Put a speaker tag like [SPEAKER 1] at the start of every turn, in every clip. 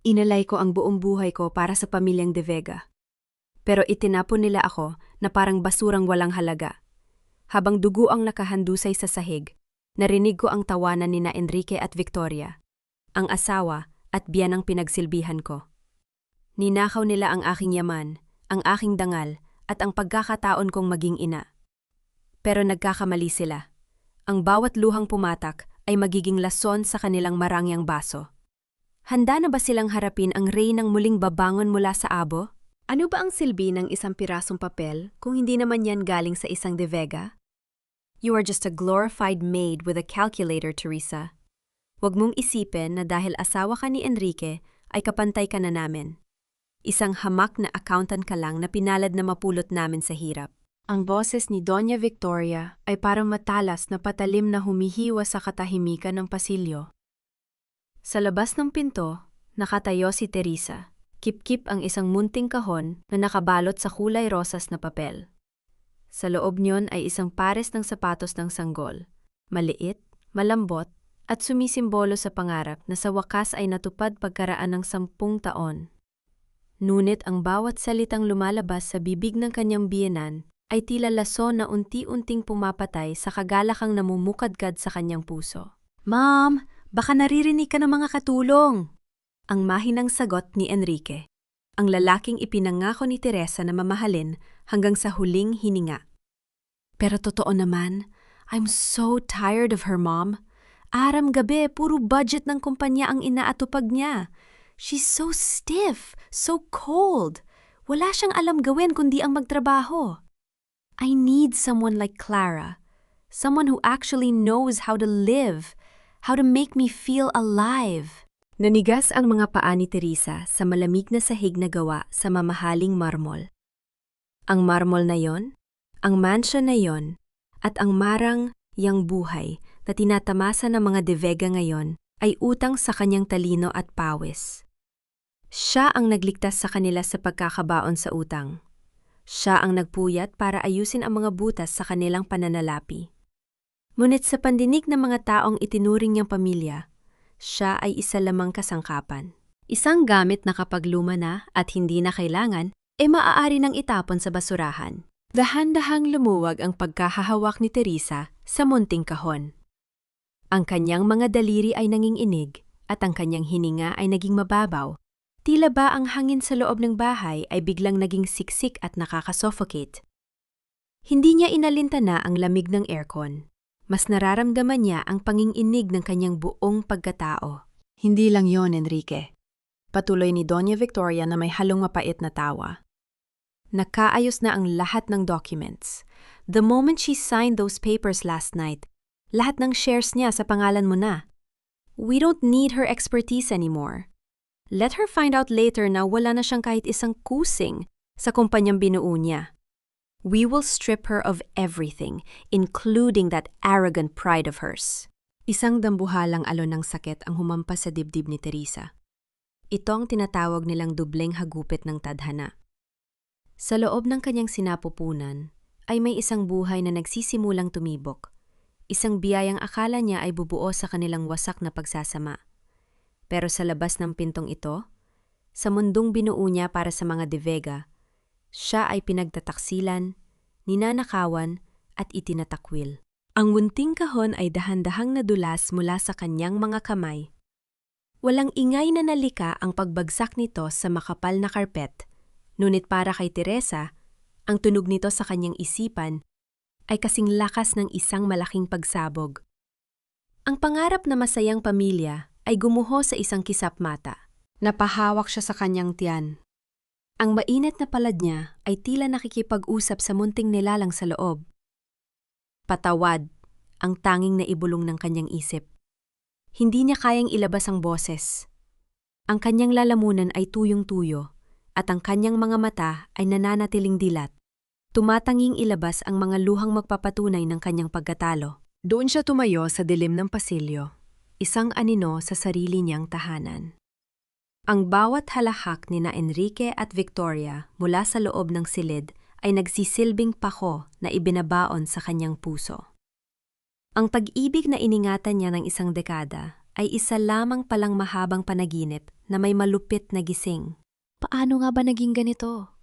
[SPEAKER 1] Inalay ko ang buong buhay ko para sa pamilyang De Vega. Pero itinapon nila ako na parang basurang walang halaga. Habang dugo ang nakahandusay sa sahig, narinig ko ang tawanan nina Enrique at Victoria, ang asawa at biyanang pinagsilbihan ko. Ninakaw nila ang aking yaman, ang aking dangal, at ang pagkakataon kong maging ina. Pero nagkakamali sila. Ang bawat luhang pumatak ay magiging lason sa kanilang marangyang baso. Handa na ba silang harapin ang reynang muling babangon mula sa abo? Ano ba ang silbi ng isang pirasong papel kung hindi naman yan galing sa isang De Vega? You are just a glorified maid with a calculator, Teresa. Huwag mong isipin na dahil asawa ka ni Enrique ay kapantay ka na namin. Isang hamak na accountant ka lang na pinalad na mapulot namin sa hirap. Ang boses ni Doña Victoria ay parang matalas na patalim na humihiwa sa katahimikan ng pasilyo. Sa labas ng pinto, nakatayo si Teresa. Kip-kip ang isang munting kahon na nakabalot sa kulay rosas na papel. Sa loob niyon ay isang pares ng sapatos ng sanggol. Maliit, malambot, at sumisimbolo sa pangarap na sa wakas ay natupad pagkaraan ng 10 taon. Ngunit ang bawat salitang lumalabas sa bibig ng kanyang biyenan ay tila lason na unti-unting pumapatay sa kagalakang namumukadkad sa kanyang puso. Ma'am, baka naririnig ka ng mga katulong. Ang mahinang sagot ni Enrique, ang lalaking ipinangako ni Teresa na mamahalin hanggang sa huling hininga. Pero totoo naman, I'm so tired of her, Mom. Aram-gabi, puro budget ng kumpanya ang inaatupag niya. She's so stiff, so cold. Wala siyang alam gawin kundi ang magtrabaho. I need someone like Clara, someone who actually knows how to live, how to make me feel alive. Nanigas ang mga paa ni Teresa sa malamig na sahig na gawa sa mamahaling marmol. Ang marmol na yon, ang mansion na yon, at ang marang yang buhay na tinatamasa ng mga De Vega ngayon ay utang sa kanyang talino at pawis. Siya ang nagligtas sa kanila sa pagkakabaon sa utang. Siya ang nagpuyat para ayusin ang mga butas sa kanilang pananalapi. Ngunit sa pandinig ng mga taong itinuring niyang pamilya, siya ay isa lamang kasangkapan. Isang gamit na kapag luma na at hindi na kailangan, maaari nang itapon sa basurahan. Dahan-dahang lumuwag ang pagkahahawak ni Teresa sa munting kahon. Ang kanyang mga daliri ay nanginginig at ang kanyang hininga ay naging mababaw. Tila ba ang hangin sa loob ng bahay ay biglang naging siksik at nakakasuffocate. Hindi niya inalintana ang lamig ng aircon. Mas nararamdaman niya ang panginginig ng kanyang buong pagkatao. Hindi lang yon, Enrique. Patuloy ni Doña Victoria na may halong mapait na tawa. Nakaayos na ang lahat ng documents. The moment she signed those papers last night, lahat ng shares niya sa pangalan mo na. We don't need her expertise anymore. Let her find out later na wala na siyang kahit isang kusing sa kumpanyang binuo niya. We will strip her of everything, including that arrogant pride of hers. Isang dambuhalang alon ng sakit ang humampas sa dibdib ni Teresa. Ito ang tinatawag nilang dubleng hagupit ng tadhana. Sa loob ng kanyang sinapupunan, ay may isang buhay na nagsisimulang tumibok. Isang biyayang akala niya ay bubuo sa kanilang wasak na pagsasama. Pero sa labas ng pintong ito, sa mundong binuo niya para sa mga De Vega, siya ay pinagtataksilan, ninanakawan at itinatakwil. Ang munting kahon ay dahan-dahang nadulas mula sa kanyang mga kamay. Walang ingay na nalika ang pagbagsak nito sa makapal na karpet, ngunit para kay Teresa, ang tunog nito sa kanyang isipan ay kasing lakas ng isang malaking pagsabog. Ang pangarap na masayang pamilya ay gumuho sa isang kisap mata. Napahawak siya sa kanyang tiyan. Ang mainit na palad niya ay tila nakikipag-usap sa munting nilalang sa loob. Patawad, ang tanging naibulong ng kanyang isip. Hindi niya kayang ilabas ang boses. Ang kanyang lalamunan ay tuyong-tuyo at ang kanyang mga mata ay nananatiling dilat. Tumatanging ilabas ang mga luhang magpapatunay ng kanyang pagkatalo. Doon siya tumayo sa dilim ng pasilyo, isang anino sa sarili niyang tahanan. Ang bawat halahak ni na Enrique at Victoria mula sa loob ng silid ay nagsisilbing pako na ibinabaon sa kanyang puso. Ang pag-ibig na iningatan niya ng isang dekada ay isa lamang palang mahabang panaginip na may malupit na gising. Paano nga ba naging ganito?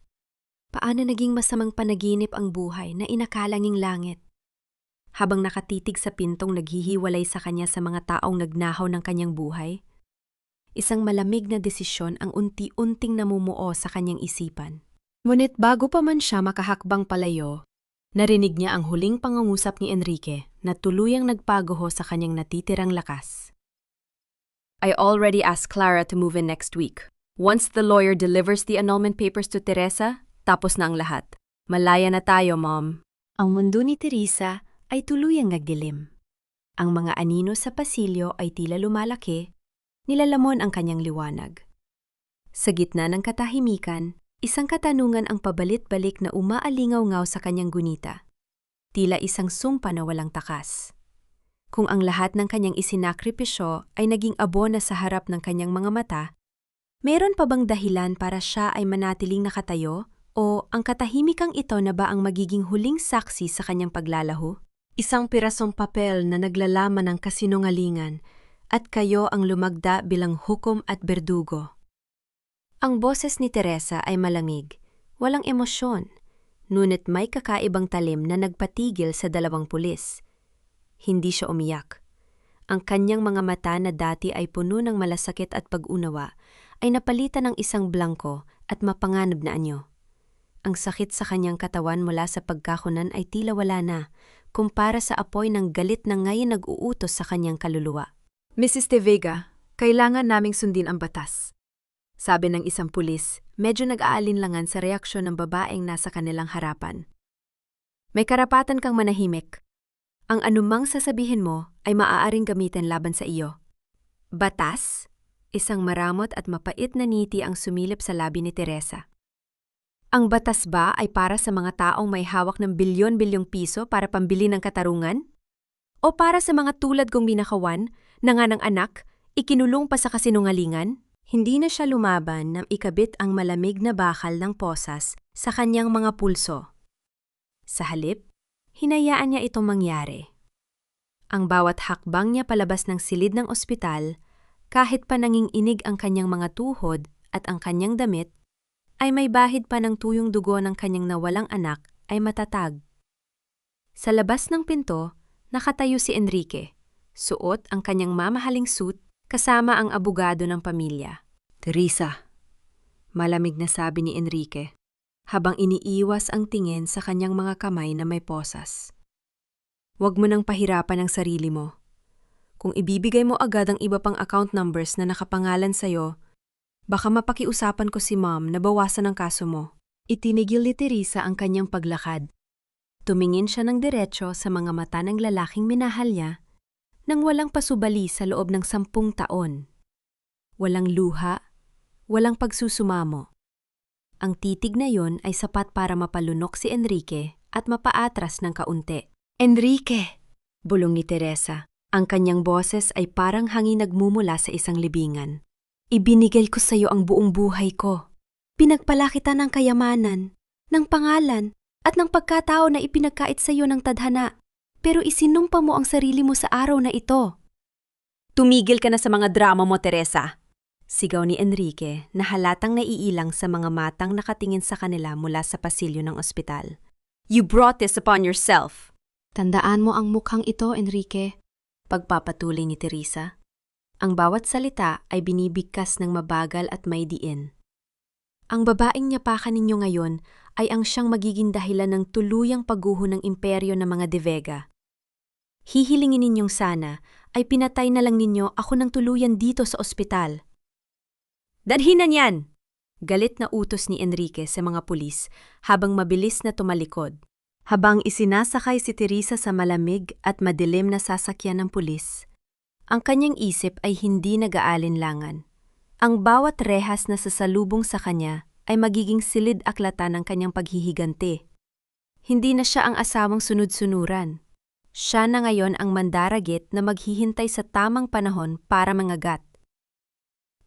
[SPEAKER 1] Paano naging masamang panaginip ang buhay na inakalanging langit? Habang nakatitig sa pintong naghihiwalay sa kanya sa mga taong nagnahaw ng kanyang buhay, isang malamig na desisyon ang unti-unting namumuo sa kanyang isipan. Ngunit bago pa man siya makahakbang palayo, narinig niya ang huling pangungusap ni Enrique na tuluyang nagpaguho sa kanyang natitirang lakas. I already asked Clara to move in next week. Once the lawyer delivers the annulment papers to Teresa, tapos na ang lahat. Malaya na tayo, Mom. Ang mundo ni Teresa ay tuluyang nagdilim. Ang mga anino sa pasilyo ay tila lumalaki, nilalamon ang kanyang liwanag. Sa gitna ng katahimikan, isang katanungan ang pabalit-balik na umaalingaw-ngaw sa kanyang gunita. Tila isang sumpa na walang takas. Kung ang lahat ng kanyang isinakripisyo ay naging abona sa harap ng kanyang mga mata, meron pa bang dahilan para siya ay manatiling nakatayo o ang katahimikang ito na ba ang magiging huling saksi sa kanyang paglalaho? Isang pirasong papel na naglalaman ng kasinungalingan at kayo ang lumagda bilang hukom at berdugo. Ang boses ni Teresa ay malamig, walang emosyon, ngunit may kakaibang talim na nagpatigil sa dalawang pulis. Hindi siya umiyak. Ang kanyang mga mata na dati ay puno ng malasakit at pag-unawa ay napalitan ng isang blangko at mapanganib na anyo. Ang sakit sa kanyang katawan mula sa pagkakunan ay tila wala na, kumpara sa apoy ng galit na ngayon nag-uutos sa kanyang kaluluwa. Mrs. De Vega, kailangan naming sundin ang batas. Sabi ng isang pulis, medyo nag-aalinlangan sa reaksyon ng babaeng nasa kanilang harapan. May karapatan kang manahimik. Ang anumang sasabihin mo ay maaaring gamitin laban sa iyo. Batas? Isang maramot at mapait na ngiti ang sumilip sa labi ni Teresa. Ang batas ba ay para sa mga taong may hawak ng bilyon-bilyong piso para pambili ng katarungan? O para sa mga tulad kong binakawan, na nga ng anak, ikinulong pa sa kasinungalingan? Hindi na siya lumaban nang ikabit ang malamig na bakal ng posas sa kanyang mga pulso. Sa halip, hinayaan niya itong mangyari. Ang bawat hakbang niya palabas ng silid ng ospital, kahit pa nanginginig ang kanyang mga tuhod at ang kanyang damit, ay may bahid pa ng tuyong dugo ng kanyang nawalang anak ay matatag. Sa labas ng pinto, nakatayo si Enrique, suot ang kanyang mamahaling suit kasama ang abogado ng pamilya. Teresa, malamig na sabi ni Enrique, habang iniiwas ang tingin sa kanyang mga kamay na may posas. Huwag mo nang pahirapan ang sarili mo. Kung ibibigay mo agad ang iba pang account numbers na nakapangalan sa'yo, baka mapakiusapan ko si Mom na bawasan ang kaso mo. Itinigil ni Teresa ang kanyang paglakad. Tumingin siya ng diretso sa mga mata ng lalaking minahal niya nang walang pasubali sa loob ng 10 taon. Walang luha, walang pagsusumamo. Ang titig na yon ay sapat para mapalunok si Enrique at mapaatras ng kaunti. Enrique! Bulong ni Teresa. Ang kanyang boses ay parang hangin nagmumula sa isang libingan. Ibinigay ko sa iyo ang buong buhay ko. Pinagpala kita ng kayamanan, ng pangalan, at ng pagkatao na ipinagkait sa iyo ng tadhana. Pero isinumpa mo ang sarili mo sa araw na ito. Tumigil ka na sa mga drama mo, Teresa! Sigaw ni Enrique na halatang naiilang sa mga matang nakatingin sa kanila mula sa pasilyo ng ospital. You brought this upon yourself! Tandaan mo ang mukhang ito, Enrique. Pagpapatuloy ni Teresa. Ang bawat salita ay binibigkas ng mabagal at may diin. Ang babaeng niyapakan ninyo ngayon ay ang siyang magiging dahilan ng tuluyang pagguho ng imperyo ng mga De Vega. Hihilingin ninyong sana ay pinatay na lang ninyo ako ng tuluyan dito sa ospital. Dadhin na niyan! Galit na utos ni Enrique sa mga pulis habang mabilis na tumalikod. Habang isinasakay si Teresa sa malamig at madilim na sasakyan ng pulis, ang kanyang isip ay hindi nag-aalinlangan. Ang bawat rehas na sasalubong sa kanya ay magiging silid-aklatan ng kanyang paghihiganti. Hindi na siya ang asawang sunod-sunuran. Siya na ngayon ang mandaragit na maghihintay sa tamang panahon para mangagat.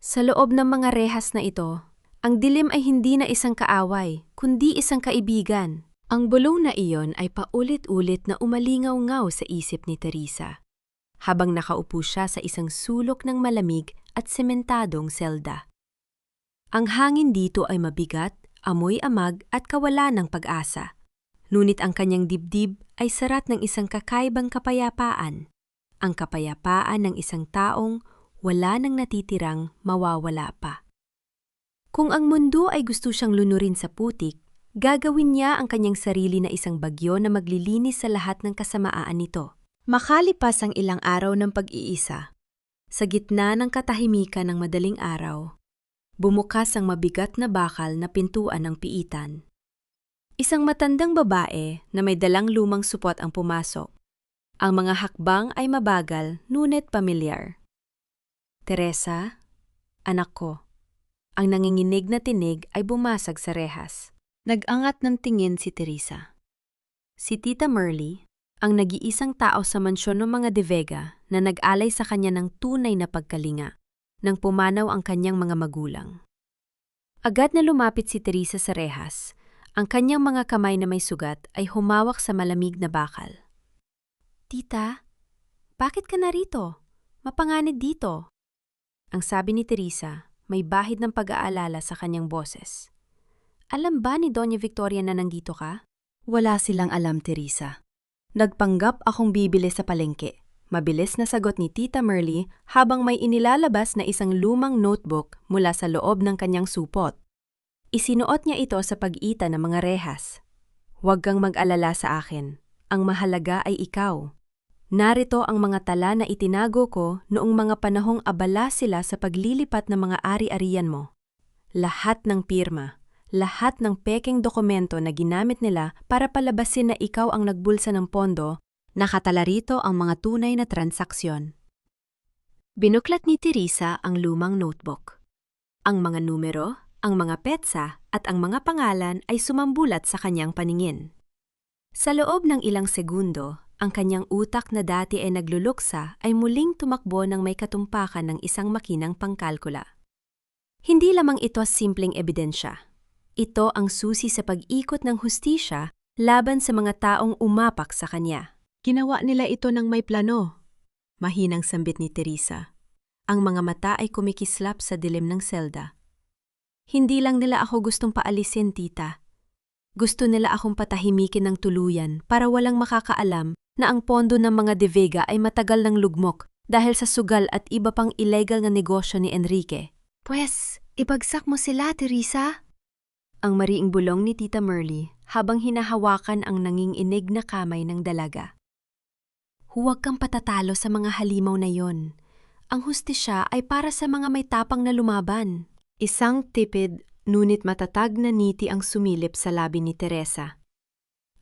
[SPEAKER 1] Sa loob ng mga rehas na ito, ang dilim ay hindi na isang kaaway, kundi isang kaibigan. Ang bulong na iyon ay paulit-ulit na umalingaw-ngaw sa isip ni Teresa. habang nakaupo siya sa isang sulok ng malamig at sementadong selda. Ang hangin dito ay mabigat, amoy amag at kawalan ng pag-asa. Ngunit ang kanyang dibdib ay sarat ng isang kakaibang kapayapaan. Ang kapayapaan ng isang taong wala nang natitirang mawawala pa. Kung ang mundo ay gusto siyang lunurin sa putik, gagawin niya ang kanyang sarili na isang bagyo na maglilinis sa lahat ng kasamaan nito. Makalipas ang ilang araw ng pag-iisa, sa gitna ng katahimikan ng madaling araw, bumukas ang mabigat na bakal na pintuan ng piitan. Isang matandang babae na may dalang lumang supot ang pumasok. Ang mga hakbang ay mabagal, ngunit pamilyar. Teresa, anak ko. Ang nanginginig na tinig ay bumasag sa rehas. Nag-angat ng tingin si Teresa. Si Tita Merly, ang nag-iisang tao sa mansyon ng mga De Vega na nag-alay sa kanya ng tunay na pagkalinga, nang pumanaw ang kanyang mga magulang. Agad na lumapit si Teresa sa rehas. Ang kanyang mga kamay na may sugat ay humawak sa malamig na bakal. Tita, bakit ka narito? Mapanganib dito. Ang sabi ni Teresa, may bahid ng pag-aalala sa kanyang boses. Alam ba ni Doña Victoria na nandito ka? Wala silang alam, Teresa. Nagpanggap akong bibili sa palengke. Mabilis na sagot ni Tita Merly habang may inilalabas na isang lumang notebook mula sa loob ng kanyang supot. Isinuot niya ito sa pag-itan ng mga rehas. Huwag kang mag-alala sa akin. Ang mahalaga ay ikaw. Narito ang mga tala na itinago ko noong mga panahong abala sila sa paglilipat ng mga ari-arian mo. Lahat ng pirma, lahat ng pekeng dokumento na ginamit nila para palabasin na ikaw ang nagbulsa ng pondo, nakatala rito ang mga tunay na transaksyon. Binuklat ni Teresa ang lumang notebook. Ang mga numero, ang mga petsa at ang mga pangalan ay sumambulat sa kanyang paningin. Sa loob ng ilang segundo, ang kanyang utak na dati ay nagluluksa ay muling tumakbo ng may katumpakan ng isang makinang pangkalkula. Hindi lamang ito simpleng ebidensya. Ito ang susi sa pag-ikot ng hustisya laban sa mga taong umapak sa kanya. Ginawa nila ito ng may plano. Mahinang sambit ni Teresa. Ang mga mata ay kumikislap sa dilim ng selda. Hindi lang nila ako gustong paalisin, tita. Gusto nila akong patahimikin ng tuluyan para walang makakaalam na ang pondo ng mga De Vega ay matagal ng lugmok dahil sa sugal at iba pang illegal na negosyo ni Enrique. Pwes, ibagsak mo sila, Teresa. Ang mariing bulong ni Tita Merly habang hinahawakan ang nanginginig na kamay ng dalaga. Huwag kang patatalo sa mga halimaw na yon. Ang hustisya ay para sa mga may tapang na lumaban. Isang tipid, ngunit matatag na ngiti ang sumilip sa labi ni Teresa.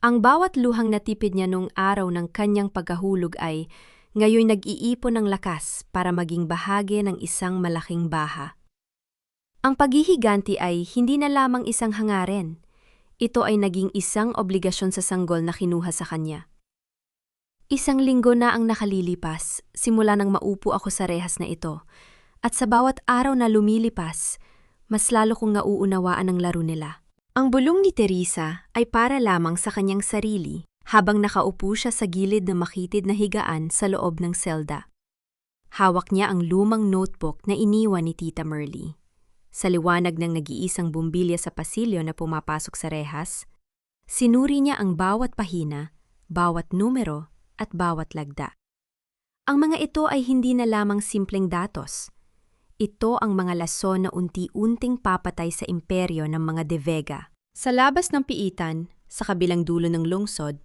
[SPEAKER 1] Ang bawat luhang natipid niya nung araw ng kanyang pagkahulog ay ngayon nag-iipon ng lakas para maging bahagi ng isang malaking baha. Ang paghihiganti ay hindi na lamang isang hangarin. Ito ay naging isang obligasyon sa sanggol na kinuha sa kanya. Isang linggo na ang nakalilipas, simula nang maupo ako sa rehas na ito, at sa bawat araw na lumilipas, mas lalo kong nauunawaan ang laro nila. Ang bulong ni Teresa ay para lamang sa kanyang sarili habang nakaupo siya sa gilid ng makitid na higaan sa loob ng selda. Hawak niya ang lumang notebook na iniwan ni Tita Merly. Sa liwanag ng nag-iisang bumbilya sa pasilyo na pumapasok sa rehas, sinuri niya ang bawat pahina, bawat numero at bawat lagda. Ang mga ito ay hindi na lamang simpleng datos. Ito ang mga lason na unti-unting papatay sa imperyo ng mga De Vega. Sa labas ng piitan, sa kabilang dulo ng lungsod,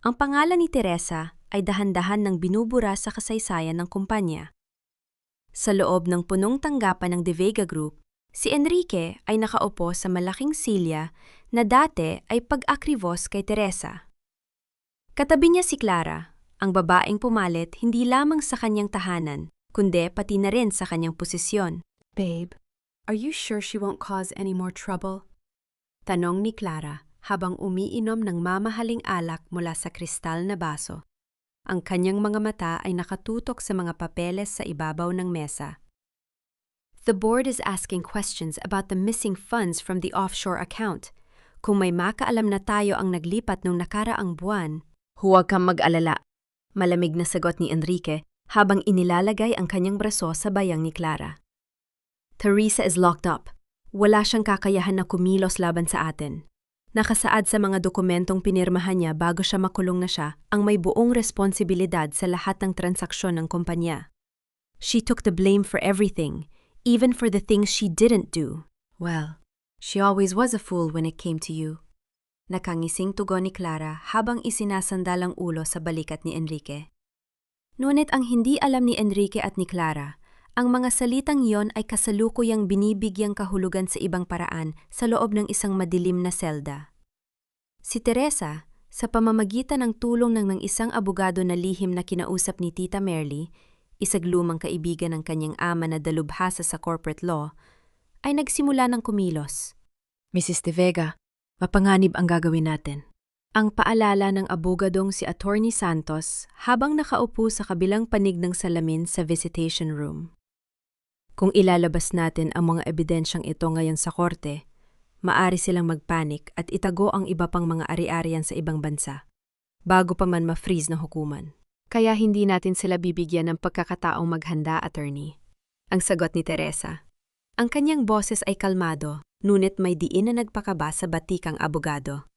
[SPEAKER 1] ang pangalan ni Teresa ay dahan-dahan ng binubura sa kasaysayan ng kumpanya. Sa loob ng punong tanggapan ng De Vega Group, si Enrique ay nakaupo sa malaking silya na dati ay pag-akribos kay Teresa. Katabi niya si Clara, ang babaeng pumalit hindi lamang sa kanyang tahanan, kundi pati na rin sa kanyang posisyon. Babe, are you sure she won't cause any more trouble? Tanong ni Clara habang umiinom ng mamahaling alak mula sa kristal na baso. Ang kanyang mga mata ay nakatutok sa mga papeles sa ibabaw ng mesa. The board is asking questions about the missing funds from the offshore account. Kung may makaalam na tayo ang naglipat nung nakaraang buwan, huwag kang mag-alala. Malamig na sagot ni Enrique habang inilalagay ang kanyang braso sa bayang ni Clara. Teresa is locked up. Wala siyang kakayahan na kumilos laban sa atin. Nakasaad sa mga dokumentong pinirmahan niya bago siya makulong na siya ang may buong responsibilidad sa lahat ng transaksyon ng kumpanya. She took the blame for everything, even for the things she didn't do. Well, she always was a fool when it came to you. Nakangising tugon ni Clara habang isinasandal ang ulo sa balikat ni Enrique. Ngunit ang hindi alam ni Enrique at ni Clara, ang mga salitang iyon ay kasalukuyang binibigyang kahulugan sa ibang paraan sa loob ng isang madilim na selda. Si Teresa, sa pamamagitan ng tulong ng isang abogado na lihim na kinausap ni Tita Merly, isang lumang kaibigan ng kanyang ama na dalubhasa sa corporate law, ay nagsimula ng kumilos. Mrs. De Vega, mapanganib ang gagawin natin. Ang paalala ng abogadong si Attorney Santos habang nakaupo sa kabilang panig ng salamin sa visitation room. Kung ilalabas natin ang mga ebidensyang ito ngayon sa korte, maari silang magpanik at itago ang iba pang mga ari-arian sa ibang bansa, bago pa man ma-freeze ng hukuman. Kaya hindi natin sila bibigyan ng pagkakataong maghanda, attorney. Ang sagot ni Teresa. Ang kanyang boses ay kalmado, ngunit may diin na nagpakaba sa batikang abogado.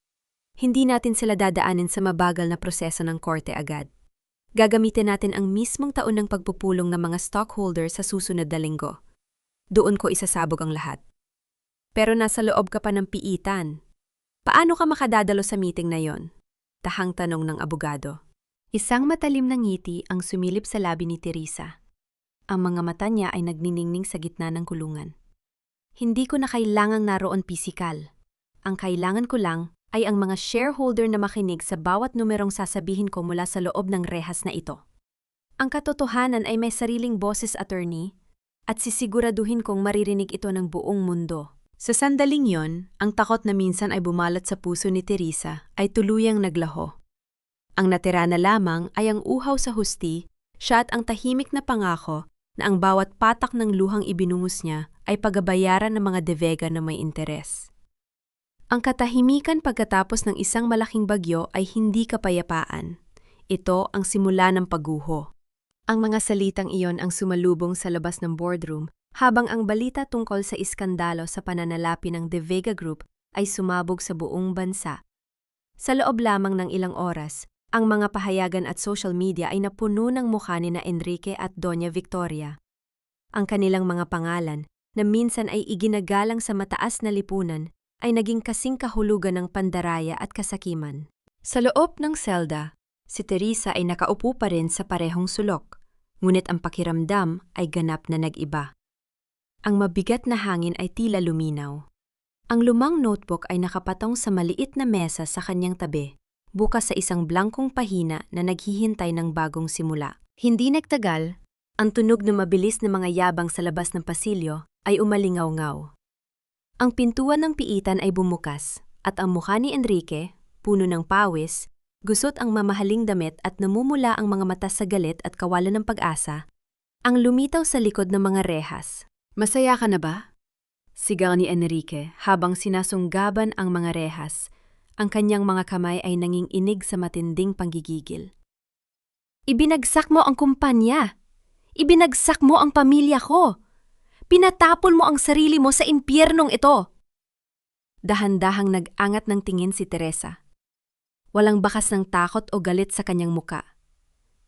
[SPEAKER 1] Hindi natin sila dadaanin sa mabagal na proseso ng korte agad. Gagamitin natin ang mismong taon ng pagpupulong ng mga stockholder sa susunod na linggo. Doon ko isasabog ang lahat. Pero nasa loob ka pa ng piitan. Paano ka makadadalo sa meeting na yon? Tahang tanong ng abogado. Isang matalim na ngiti ang sumilip sa labi ni Teresa. Ang mga mata niya ay nagniningning sa gitna ng kulungan. Hindi ko na kailangang naroon pisikal. Ang kailangan ko lang ay ang mga shareholder na makinig sa bawat numerong sasabihin ko mula sa loob ng rehas na ito. Ang katotohanan ay may sariling boses, attorney, at sisiguraduhin kong maririnig ito ng buong mundo. Sa sandaling yon, ang takot na minsan ay bumalat sa puso ni Teresa ay tuluyang naglaho. Ang natira na lamang ay ang uhaw sa husti, siya at ang tahimik na pangako na ang bawat patak ng luhang ibinungos niya ay pagabayaran ng mga De Vega na may interes. Ang katahimikan pagkatapos ng isang malaking bagyo ay hindi kapayapaan. Ito ang simula ng pagguho. Ang mga salitang iyon ang sumalubong sa labas ng boardroom habang ang balita tungkol sa iskandalo sa pananalapi ng De Vega Group ay sumabog sa buong bansa. Sa loob lamang ng ilang oras, ang mga pahayagan at social media ay napuno ng mukha ni na Enrique at Doña Victoria. Ang kanilang mga pangalan, na minsan ay iginagalang sa mataas na lipunan, ay naging kasing kahulugan ng pandaraya at kasakiman. Sa loob ng selda, si Teresa ay nakaupo pa rin sa parehong sulok, ngunit ang pakiramdam ay ganap na nag-iba. Ang mabigat na hangin ay tila luminaw. Ang lumang notebook ay nakapatong sa maliit na mesa sa kanyang tabi, bukas sa isang blankong pahina na naghihintay ng bagong simula. Hindi nagtagal, ang tunog na mabilis na mga yabang sa labas ng pasilyo ay umalingaw-ngaw. Ang pintuan ng piitan ay bumukas at ang mukha ni Enrique, puno ng pawis, gusot ang mamahaling damit at namumula ang mga mata sa galit at kawalan ng pag-asa, ang lumitaw sa likod ng mga rehas. Masaya ka na ba? Sigaw ni Enrique habang sinasunggaban ang mga rehas. Ang kanyang mga kamay ay nanginginig sa matinding panggigigil. Ibinagsak mo ang kumpanya! Ibinagsak mo ang pamilya ko! Pinatapon mo ang sarili mo sa impyernong ito! Dahan-dahang nag-angat ng tingin si Teresa. Walang bakas ng takot o galit sa kanyang muka.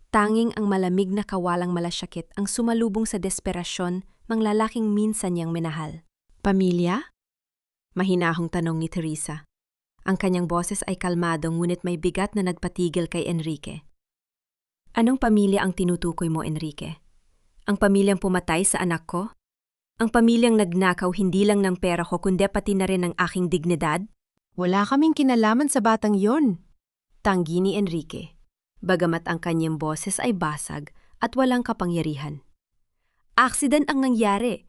[SPEAKER 1] Tanging ang malamig na kawalang malasyakit ang sumalubong sa desperasyon ng lalaking minsan niyang minahal. Pamilya? Mahinahong tanong ni Teresa. Ang kanyang boses ay kalmado ngunit may bigat na nagpatigil kay Enrique. Anong pamilya ang tinutukoy mo, Enrique? Ang pamilyang pumatay sa anak ko? Ang pamilyang nagnakaw hindi lang ng pera ko kundi pati na rin ng aking dignidad? Wala kaming kinalaman sa batang yon. Tanggi ni Enrique, bagamat ang kanyang boses ay basag at walang kapangyarihan. Aksident ang nangyari.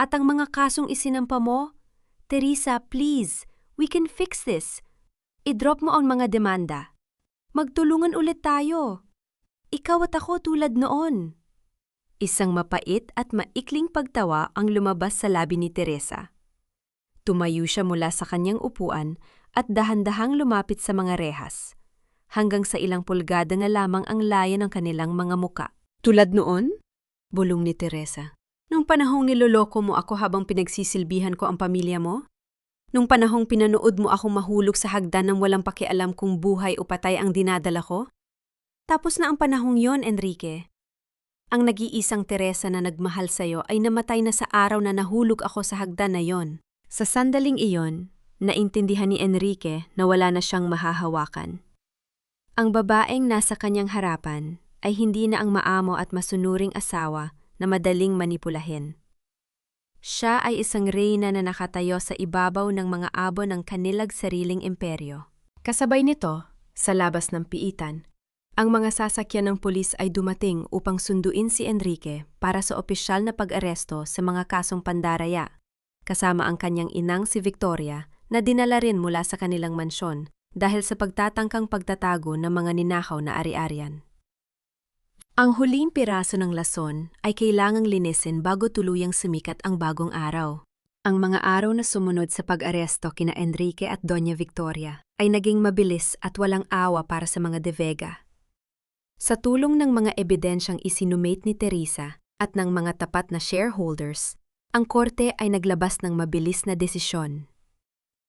[SPEAKER 1] At ang mga kasong isinampa mo? Teresa, please, we can fix this. I-drop mo ang mga demanda. Magtulungan ulit tayo. Ikaw at ako tulad noon. Isang mapait at maikling pagtawa ang lumabas sa labi ni Teresa. Tumayo siya mula sa kanyang upuan at dahan-dahang lumapit sa mga rehas, hanggang sa ilang pulgada na lamang ang layo ng kanilang mga muka. Tulad noon? Bulong ni Teresa. Nung panahong niloloko mo ako habang pinagsisilbihan ko ang pamilya mo? Nung panahong pinanood mo ako mahulog sa hagdan ng walang pakialam kung buhay o patay ang dinadala ko? Tapos na ang panahong yon, Enrique. Ang nag-iisang Teresa na nagmahal sa'yo ay namatay na sa araw na nahulog ako sa hagdan na yon. Sa sandaling iyon, naintindihan ni Enrique na wala na siyang mahahawakan. Ang babaeng nasa kanyang harapan ay hindi na ang maamo at masunuring asawa na madaling manipulahin. Siya ay isang reyna na nakatayo sa ibabaw ng mga abo ng kanilang sariling imperyo. Kasabay nito, sa labas ng piitan, ang mga sasakyan ng pulis ay dumating upang sunduin si Enrique para sa opisyal na pag-aresto sa mga kasong pandaraya, kasama ang kanyang inang si Victoria na dinala rin mula sa kanilang mansyon dahil sa pagtatangkang pagtatago ng mga ninakaw na ari-arian. Ang huling piraso ng lason ay kailangang linisin bago tuluyang sumikat ang bagong araw. Ang mga araw na sumunod sa pag-aresto kina Enrique at Doña Victoria ay naging mabilis at walang awa para sa mga De Vega. Sa tulong ng mga ebidensyang isinumate ni Teresa at ng mga tapat na shareholders, ang korte ay naglabas ng mabilis na desisyon.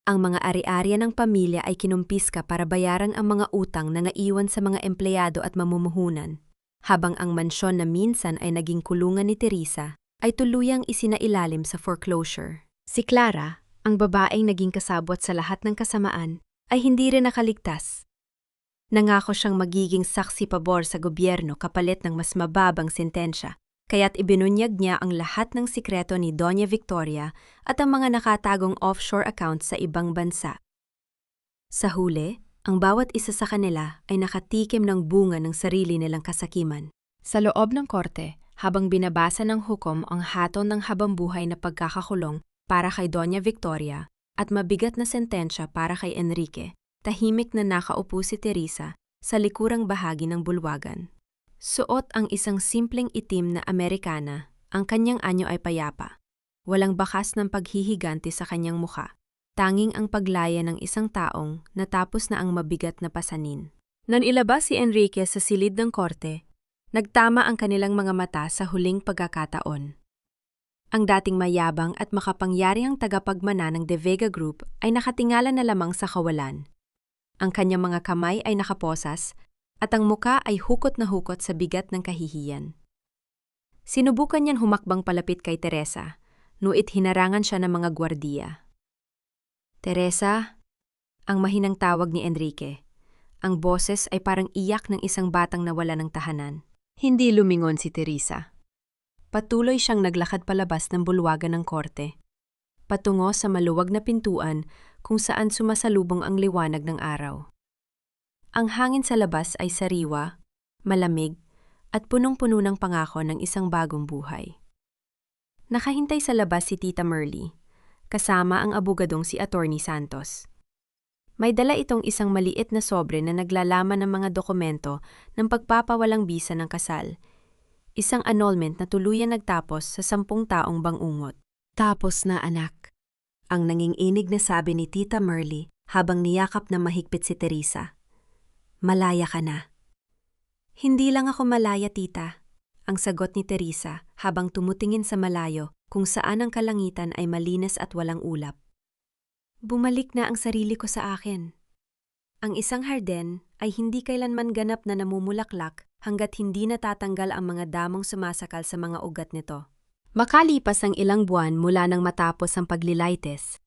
[SPEAKER 1] Ang mga ari-arian ng pamilya ay kinumpiska para bayaran ang mga utang na naiwan sa mga empleyado at mamumuhunan, habang ang mansyon na minsan ay naging kulungan ni Teresa ay tuluyang isinailalim sa foreclosure. Si Clara, ang babaeng naging kasabwat sa lahat ng kasamaan, ay hindi rin nakaligtas. Nangako siyang magiging saksi pabor sa gobyerno kapalit ng mas mababang sentensya, kaya't ibinunyag niya ang lahat ng sikreto ni Doña Victoria at ang mga nakatagong offshore accounts sa ibang bansa. Sa huli, ang bawat isa sa kanila ay nakatikim ng bunga ng sarili nilang kasakiman. Sa loob ng korte, habang binabasa ng hukom ang hatol ng habambuhay na pagkakakulong para kay Doña Victoria at mabigat na sentensya para kay Enrique, tahimik na nakaupo si Teresa sa likurang bahagi ng bulwagan. Suot ang isang simpleng itim na Amerikana, ang kanyang anyo ay payapa. Walang bakas ng paghihiganti sa kanyang mukha. Tanging ang paglaya ng isang taong natapos na ang mabigat na pasanin. Nang ilabas si Enrique sa silid ng korte, nagtama ang kanilang mga mata sa huling pagkakataon. Ang dating mayabang at makapangyarihang tagapagmana ng De Vega Group ay nakatingala na lamang sa kawalan. Ang kanyang mga kamay ay nakaposas at ang muka ay hukot na hukot sa bigat ng kahihiyan. Sinubukan niyang humakbang palapit kay Teresa, nuit hinarangan siya ng mga gwardiya. Teresa, ang mahinang tawag ni Enrique. Ang boses ay parang iyak ng isang batang nawala ng tahanan. Hindi lumingon si Teresa. Patuloy siyang naglakad palabas ng bulwagan ng korte, patungo sa maluwag na pintuan kung saan sumasalubong ang liwanag ng araw. Ang hangin sa labas ay sariwa, malamig, at punong-puno ng pangako ng isang bagong buhay. Nakahintay sa labas si Tita Merly, kasama ang abogadong si Attorney Santos. May dala itong isang maliit na sobre na naglalaman ng mga dokumento ng pagpapawalang bisa ng kasal, isang annulment na tuluyan nagtapos sa 10 taong bangungot. Tapos na, anak, ang nanginginig na sabi ni Tita Merly habang niyakap na mahigpit si Teresa. Malaya ka na. Hindi lang ako malaya, tita, ang sagot ni Teresa habang tumutingin sa malayo kung saan ang kalangitan ay malinis at walang ulap. Bumalik na ang sarili ko sa akin. Ang isang harden ay hindi kailanman ganap na namumulaklak hanggat hindi natatanggal ang mga damong sumasakal sa mga ugat nito. Makalipas ang ilang buwan mula nang matapos ang paglilaites,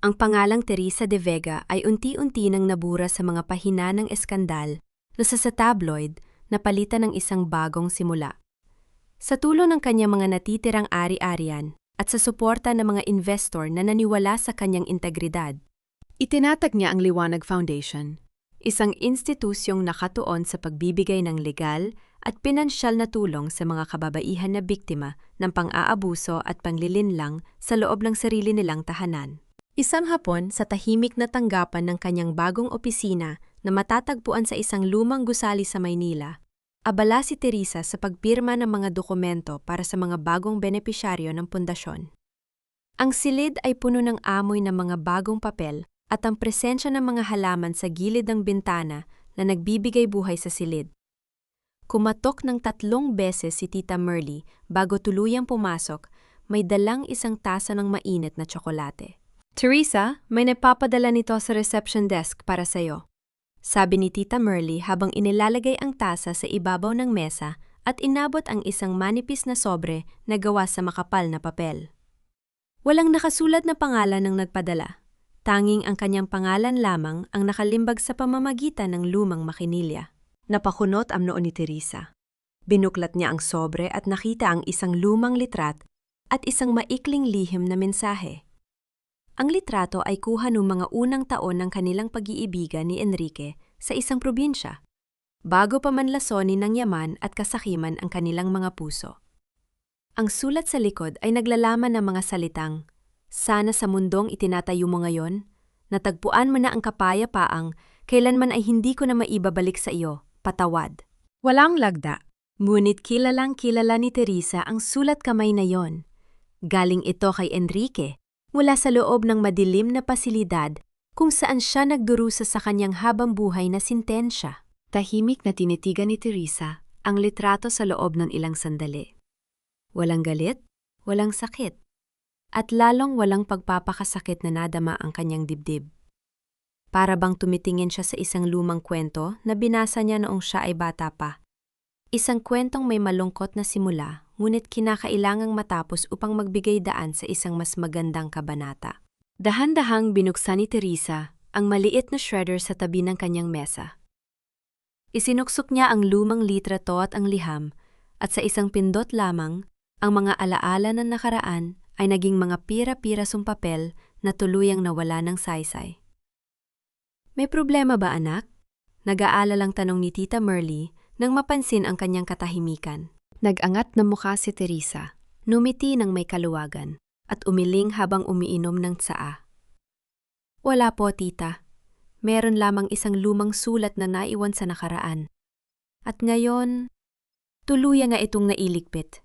[SPEAKER 1] ang pangalang Teresa De Vega ay unti-unti nang nabura sa mga pahina ng eskandal na sa tabloid na palitan ng isang bagong simula. Sa tulong ng kanyang mga natitirang ari-arian at sa suporta ng mga investor na naniwala sa kanyang integridad, itinatag niya ang Liwanag Foundation, isang institusyong nakatuon sa pagbibigay ng legal at pinansyal na tulong sa mga kababaihan na biktima ng pang-aabuso at panglilinlang sa loob ng sarili nilang tahanan. Isang hapon sa tahimik na tanggapan ng kanyang bagong opisina na matatagpuan sa isang lumang gusali sa Maynila, abala si Teresa sa pagpirma ng mga dokumento para sa mga bagong benepisyaryo ng pundasyon. Ang silid ay puno ng amoy ng mga bagong papel at ang presensya ng mga halaman sa gilid ng bintana na nagbibigay buhay sa silid. Kumatok ng 3 beses si Tita Merly bago tuluyang pumasok, may dalang isang tasa ng mainit na tsokolate. "Teresa, may napapadala nito sa reception desk para sa'yo," sabi ni Tita Merly habang inilalagay ang tasa sa ibabaw ng mesa at inabot ang isang manipis na sobre na gawa sa makapal na papel. Walang nakasulat na pangalan ng nagpadala. Tanging ang kanyang pangalan lamang ang nakalimbag sa pamamagitan ng lumang makinilya. Napakunot ang noo ni Teresa. Binuklat niya ang sobre at nakita ang isang lumang litrat at isang maikling lihim na mensahe. Ang litrato ay kuha noong mga unang taon ng kanilang pag-iibigan ni Enrique sa isang probinsya, bago pa manlasonin ng yaman at kasakiman ang kanilang mga puso. Ang sulat sa likod ay naglalaman ng mga salitang, "Sana sa mundong itinatayo mo ngayon, natagpuan mo na ang kapayapaang kailanman ay hindi ko na maibabalik sa iyo, patawad." Walang lagda. Ngunit kilalang kilala ni Teresa ang sulat kamay na yon. Galing ito kay Enrique, mula sa loob ng madilim na pasilidad kung saan siya nagdurusa sa kanyang habang buhay na sintensya. Tahimik na tinitigan ni Teresa ang litrato sa loob ng ilang sandali. Walang galit, walang sakit, at lalong walang pagpapakasakit na nadama ang kanyang dibdib. Para bang tumitingin siya sa isang lumang kwento na binasa niya noong siya ay bata pa. Isang kwentong may malungkot na simula, ngunit kinakailangang matapos upang magbigay daan sa isang mas magandang kabanata. Dahan-dahang binuksan ni Teresa ang maliit na shredder sa tabi ng kanyang mesa. Isinuksok niya ang lumang litrato at ang liham, at sa isang pindot lamang, ang mga alaala ng nakaraan ay naging mga pira-pirasong papel na tuluyang nawala ng saysay. "May problema ba, anak?" Nag-aalalang tanong ni Tita Merly nang mapansin ang kanyang katahimikan. Nag-angat na mukha si Teresa, numiti ng may kaluwagan, at umiling habang umiinom ng tsaa. "Wala po, tita. Meron lamang isang lumang sulat na naiwan sa nakaraan. At ngayon, tuluyan nga itong nailigpit."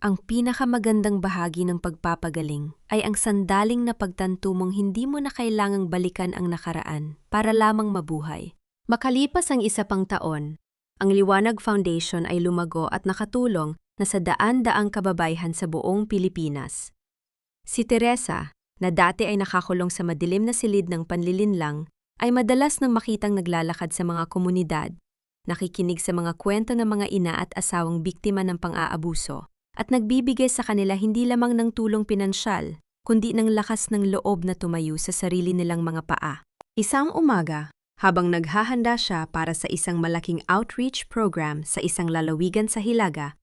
[SPEAKER 1] Ang pinakamagandang bahagi ng pagpapagaling ay ang sandaling na pagtanto mong hindi mo na kailangang balikan ang nakaraan para lamang mabuhay. Makalipas ang 1 taon, ang Liwanag Foundation ay lumago at nakatulong na sa daan-daang kababayan sa buong Pilipinas. Si Teresa, na dati ay nakakulong sa madilim na silid ng panlilinlang, ay madalas nang makitang naglalakad sa mga komunidad, nakikinig sa mga kwento ng mga ina at asawang biktima ng pang-aabuso, at nagbibigay sa kanila hindi lamang ng tulong pinansyal, kundi ng lakas ng loob na tumayo sa sarili nilang mga paa. Isang umaga, habang naghahanda siya para sa isang malaking outreach program sa isang lalawigan sa Hilaga,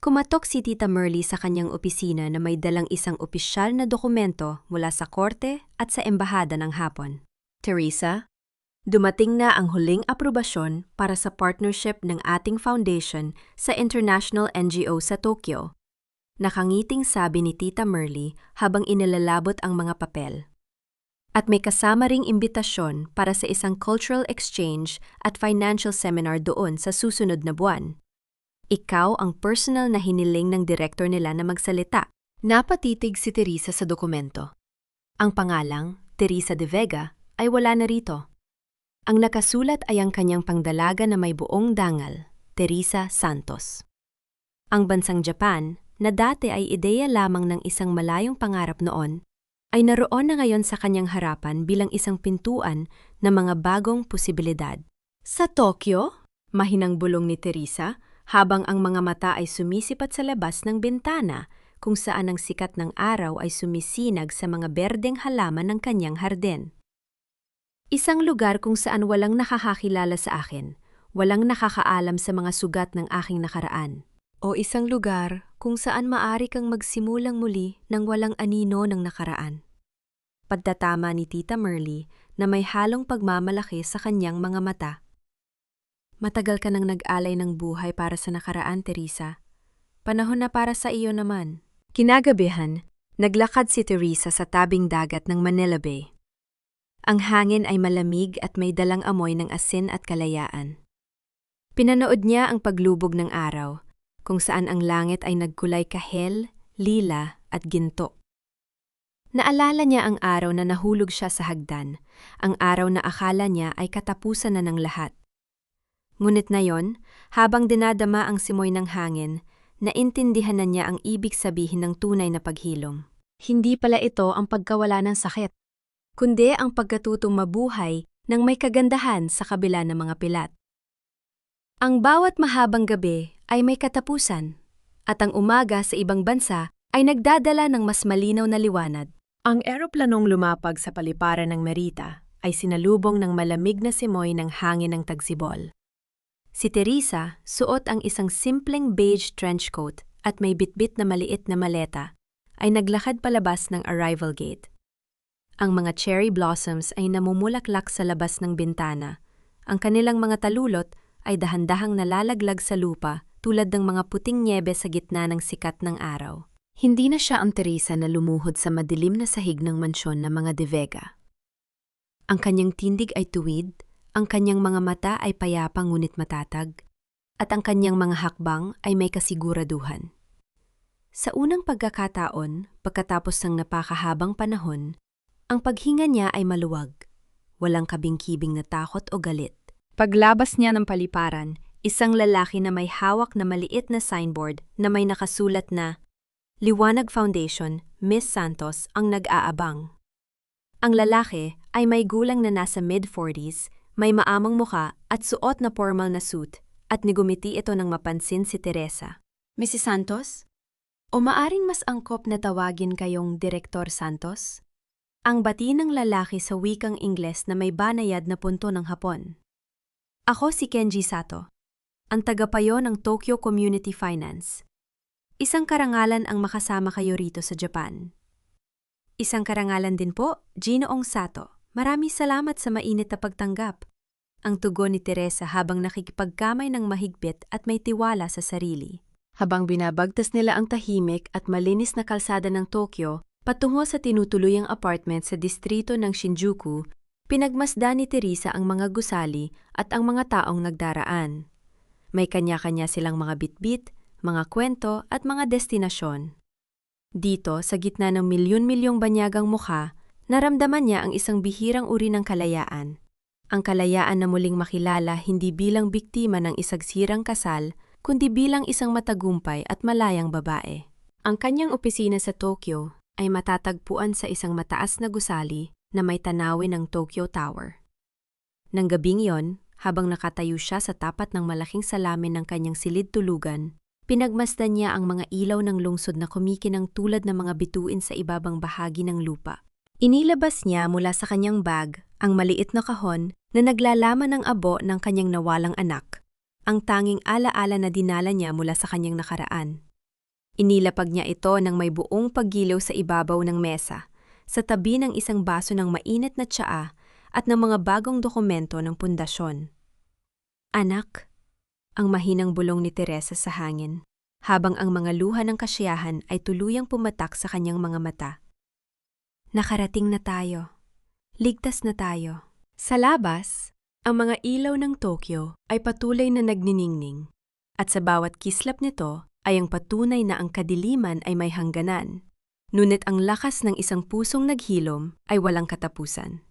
[SPEAKER 1] kumatok si Tita Merly sa kanyang opisina na may dalang isang opisyal na dokumento mula sa korte at sa embahada ng Hapon. "Teresa, dumating na ang huling aprobasyon para sa partnership ng ating foundation sa international NGO sa Tokyo." Nakangiting sabi ni Tita Merly habang inilalabot ang mga papel. At may kasama ring imbitasyon para sa isang cultural exchange at financial seminar doon sa susunod na buwan. Ikaw ang personal na hiniling ng direktor nila na magsalita. Napatitig si Teresa sa dokumento. Ang pangalang, Teresa de Vega, ay wala na rito. Ang nakasulat ay ang kanyang pangdalaga na may buong dangal, Teresa Santos. Ang bansang Japan, na dati ay ideya lamang ng isang malayong pangarap noon, ay naroon na ngayon sa kanyang harapan bilang isang pintuan na mga bagong posibilidad. "Sa Tokyo?" Mahinang bulong ni Teresa, habang ang mga mata ay sumisipat sa labas ng bintana kung saan ang sikat ng araw ay sumisinag sa mga berdeng halaman ng kanyang hardin. "Isang lugar kung saan walang nakakakilala sa akin, walang nakakaalam sa mga sugat ng aking nakaraan. O isang lugar kung saan maari kang magsimulang muli ng walang anino ng nakaraan." Pagtatama ni Tita Merly na may halong pagmamalaki sa kanyang mga mata. "Matagal ka nang nag-alay ng buhay para sa nakaraan, Teresa. Panahon na para sa iyo naman." Kinagabihan, naglakad si Teresa sa tabing dagat ng Manila Bay. Ang hangin ay malamig at may dalang amoy ng asin at kalayaan. Pinanood niya ang paglubog ng araw, kung saan ang langit ay nagkulay kahel, lila at ginto. Naalala niya ang araw na nahulog siya sa hagdan, ang araw na akala niya ay katapusan na ng lahat. Ngunit na yon, habang dinadama ang simoy ng hangin, naintindihan na niya ang ibig sabihin ng tunay na paghilom. Hindi pala ito ang pagkawala ng sakit, kundi ang pagkatutong mabuhay ng may kagandahan sa kabila ng mga pilat. Ang bawat mahabang gabi ay may katapusan, at ang umaga sa ibang bansa ay nagdadala ng mas malinaw na liwanag. Ang eroplanong lumapag sa paliparan ng Merita ay sinalubong ng malamig na simoy ng hangin ng Tagsibol. Si Teresa, suot ang isang simpleng beige trench coat at may bitbit na maliit na maleta, ay naglakad palabas ng arrival gate. Ang mga cherry blossoms ay namumulaklak sa labas ng bintana. Ang kanilang mga talulot ay dahan-dahang nalalaglag sa lupa tulad ng mga puting nyebe sa gitna ng sikat ng araw. Hindi na siya ang Teresa na lumuhod sa madilim na sahig ng mansyon ng mga De Vega. Ang kanyang tindig ay tuwid, ang kanyang mga mata ay payapa ngunit matatag, at ang kanyang mga hakbang ay may kasiguraduhan. Sa unang pagkakataon, pagkatapos ng napakahabang panahon, ang paghinga niya ay maluwag, walang kabing-kibing na takot o galit. Paglabas niya ng paliparan, isang lalaki na may hawak na maliit na signboard na may nakasulat na Liwanag Foundation, Miss Santos ang nag-aabang. Ang lalaki ay may gulang na nasa mid-40s, may maamang muka at suot na formal na suit, at nigumiti ito nang mapansin si Teresa. Mrs. Santos? O maaring mas angkop na tawagin kayong Direktor Santos? Ang bati ng lalaki sa wikang Ingles na may banayad na punto ng Hapon. Ako si Kenji Sato, ang tagapayo ng Tokyo Community Finance. Isang karangalan ang makasama kayo rito sa Japan. Isang karangalan din po, Ginoong Sato. Maraming salamat sa mainit na pagtanggap. Ang tugon ni Teresa habang nakikipagkamay ng mahigpit at may tiwala sa sarili. Habang binabagtas nila ang tahimik at malinis na kalsada ng Tokyo, patungo sa tinutuluyang apartment sa distrito ng Shinjuku, pinagmasdan ni Teresa ang mga gusali at ang mga taong nagdaraan. May kanya-kanya silang mga bitbit, mga kwento at mga destinasyon. Dito, sa gitna ng milyon-milyong banyagang mukha, naramdaman niya ang isang bihirang uri ng kalayaan. Ang kalayaan na muling makilala hindi bilang biktima ng isagsirang kasal, kundi bilang isang matagumpay at malayang babae. Ang kanyang opisina sa Tokyo ay matatagpuan sa isang mataas na gusali na may tanawin ng Tokyo Tower. Nang gabing yon, habang nakatayo siya sa tapat ng malaking salamin ng kanyang silid-tulugan, pinagmasdan niya ang mga ilaw ng lungsod na kumikinang tulad ng mga bituin sa ibabang bahagi ng lupa. Inilabas niya mula sa kanyang bag ang maliit na kahon na naglalaman ng abo ng kanyang nawalang anak, ang tanging alaala na dinala niya mula sa kanyang nakaraan. Inilapag niya ito ng may buong paggilaw sa ibabaw ng mesa, sa tabi ng isang baso ng mainit na tsaa at ng mga bagong dokumento ng pundasyon. Anak, ang mahinang bulong ni Teresa sa hangin, habang ang mga luha ng kasiyahan ay tuluyang pumatak sa kanyang mga mata. Nakarating na tayo. Ligtas na tayo. Sa labas, ang mga ilaw ng Tokyo ay patuloy na nagniningning, at sa bawat kislap nito ay ang patunay na ang kadiliman ay may hangganan. Ngunit ang lakas ng isang pusong naghilom ay walang katapusan.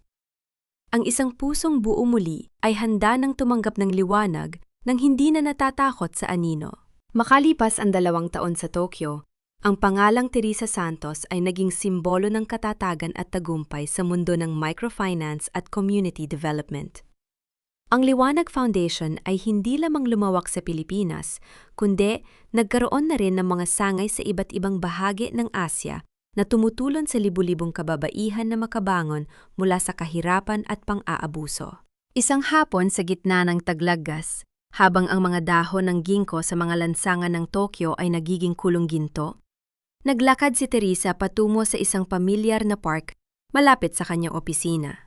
[SPEAKER 1] Ang isang pusong buo muli ay handa ng tumanggap ng liwanag nang hindi na natatakot sa anino. Makalipas ang 2 taon sa Tokyo, ang pangalang Teresa Santos ay naging simbolo ng katatagan at tagumpay sa mundo ng microfinance at community development. Ang Liwanag Foundation ay hindi lamang lumawak sa Pilipinas, kundi nagkaroon na rin ng mga sangay sa iba't ibang bahagi ng Asya na tumutulong sa libu-libong kababaihan na makabangon mula sa kahirapan at pang-aabuso. Isang hapon sa gitna ng taglaggas, habang ang mga dahon ng ginkgo sa mga lansangan ng Tokyo ay nagiging kulong ginto, naglakad si Teresa patungo sa isang pamilyar na park malapit sa kanyang opisina.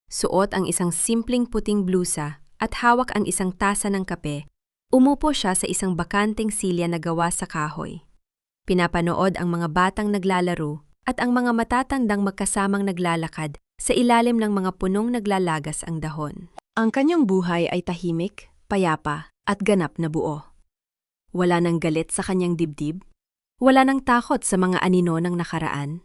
[SPEAKER 1] Suot ang isang simpleng puting blusa at hawak ang isang tasa ng kape, umupo siya sa isang bakanteng silya na gawa sa kahoy. Pinapanood ang mga batang naglalaro at ang mga matatandang magkasamang naglalakad sa ilalim ng mga punong naglalagas ang dahon. Ang kanyang buhay ay tahimik, payapa at ganap na buo. Wala nang galit sa kanyang dibdib, wala nang takot sa mga anino ng nakaraan.